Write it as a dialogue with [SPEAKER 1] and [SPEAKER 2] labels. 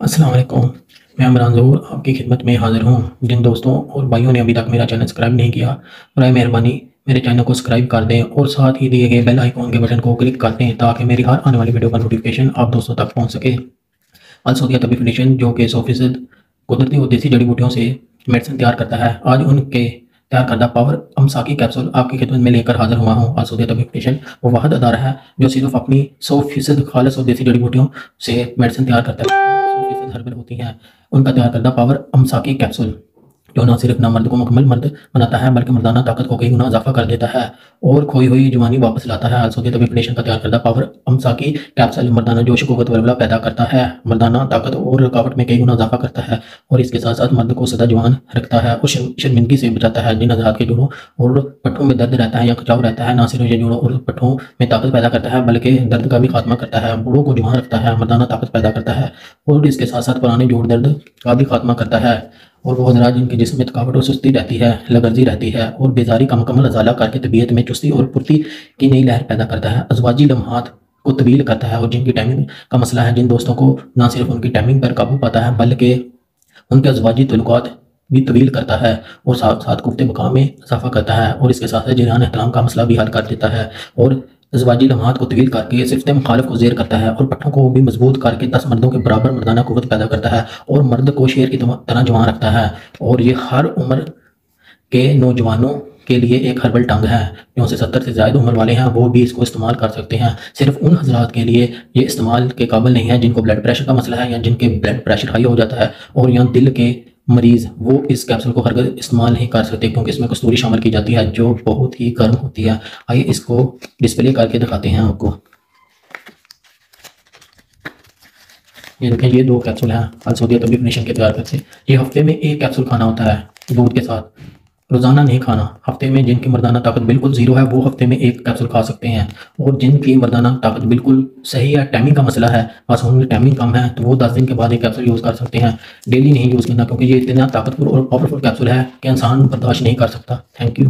[SPEAKER 1] अस्सलाम वालेकुम। मैं इमरान ज़हूर आपकी खिदमत में हाज़िर हूँ। जिन दोस्तों और भाइयों ने अभी तक मेरा चैनल सब्सक्राइब नहीं किया, बराए मेहरबानी मेरे चैनल को सब्सक्राइब कर दें और साथ ही दिए गए बेल आइकॉन के बटन को क्लिक कर दें ताकि मेरी हर आने वाली वीडियो का नोटिफिकेशन आप दोस्तों तक पहुँच सके। अल सऊदिया तबी फाउंडेशन जो कि 100% कुदरती और देसी जड़ी बूटियों से मेडिसिन तैयार करता है, आज उनके तैयार करदा पावर अमसाकी कैप्सूल आपकी खिदमत में लेकर हाजिर हुआ हूँ। अल सऊदिया तबी फाउंडेशन वो वाहिद अदारा है जो सिर्फ अपनी 100% खालिस और देसी जड़ी बूटियों से मेडिसिन तैयार करता है। 100% हर्बल होती हैं। उनका तैयार करदा पावर अमसाकी कैप्सूल जो न सिर्फ ना मर्द को मुकम्मल मर्द बनाता है बल्कि मर्दाना ताकत को कई गुना इजाफा कर देता है और खोई हुई जवानी वापस लाता है। अल सऊदिया तबी फाउंडेशन का तैयार करदा पावर अमसाकी कैप्सूल मर्दाना जोश कुव्वत वलवला पैदा करता है, मर्दाना ताकत और रुकावट में कई गुना इजाफा करता है और इसके साथ साथ मर्द को सदा जवान रखता है और शर्मिंदगी से बचाता है। जिन अज़रात के जोड़ों और पट्टों में दर्द रहता है या खिंचाव रहता है, न सिर्फ ये जोड़ों और पट्टों में ताकत पैदा करता है बल्कि दर्द का भी खात्मा करता है, बूढ़ों को जवान रखता है, मर्दाना ताकत पैदा करता है और इसके साथ साथ पुराने जोड़ दर्द का भी खात्मा करता है। और वो हज़रात जिनके जिस्म में थकावट और सुस्ती रहती है, लगर्जी रहती है और बेजारी का मुकम्मल अजाला करके तबीयत में चुस्ती और फुर्ती की नई लहर पैदा करता है, अज़वाजी लम्हात को तवील करता है और जिनकी टाइमिंग का मसला है, जिन दोस्तों को ना सिर्फ उनकी टाइमिंग पर काबू पाता है बल्कि उनके अज़वाजी तल्लुकात भी तवील करता है और साथ साथ कुफ्ते मकाम में इजाफा करता है और इसके साथ साथ जिनान एहतराम का मसला भी हल कर देता है और अज़वाजी लम्हात को तवील करके सिफ़्त मुखालिफ को ज़ेर करता है और पट्टों को भी मजबूत करके 10 मर्दों के बराबर मर्दाना कुव्वत पैदा करता है और मर्द को शेर की तरह जवान रखता है। और ये हर उम्र के नौजवानों के लिए एक हर्बल टंग है। जो से 70 से ज़्यादा उम्र वाले हैं वो भी इसको इस्तेमाल कर सकते हैं। सिर्फ उन हजरात के लिए ये इस्तेमाल के काबिल नहीं है जिनको ब्लड प्रेशर का मसला है या जिनके ब्लड प्रेशर हाई हो जाता है और या दिल के मरीज़, वो इस कैप्सूल को हरगिज़ इस्तेमाल नहीं कर सकते क्योंकि इसमें कस्तूरी शामिल की जाती है जो बहुत ही गर्म होती है। आइए इसको डिस्प्ले करके दिखाते हैं आपको। ये देखें, ये 2 कैप्सूल हैं अल सऊदिया तबी फाउंडेशन के तैयार करके। ये हफ्ते में 1 कैप्सूल खाना होता है दूध के साथ, रोज़ाना नहीं खाना। हफ्ते में जिनकी मर्दाना ताकत बिल्कुल ज़ीरो है वो हफ्ते में 1 कैप्सूल खा सकते हैं और जिनकी मर्दाना ताकत बिल्कुल सही है, टाइमिंग का मसला है, बस उनकी टाइमिंग कम है, तो वो 10 दिन के बाद 1 कैप्सूल यूज़ कर सकते हैं। डेली नहीं यूज़ करना क्योंकि ये इतना ताकतवर और पावरफुल कैप्सूल है कि इंसान बर्दाश्त नहीं कर सकता। Thank you.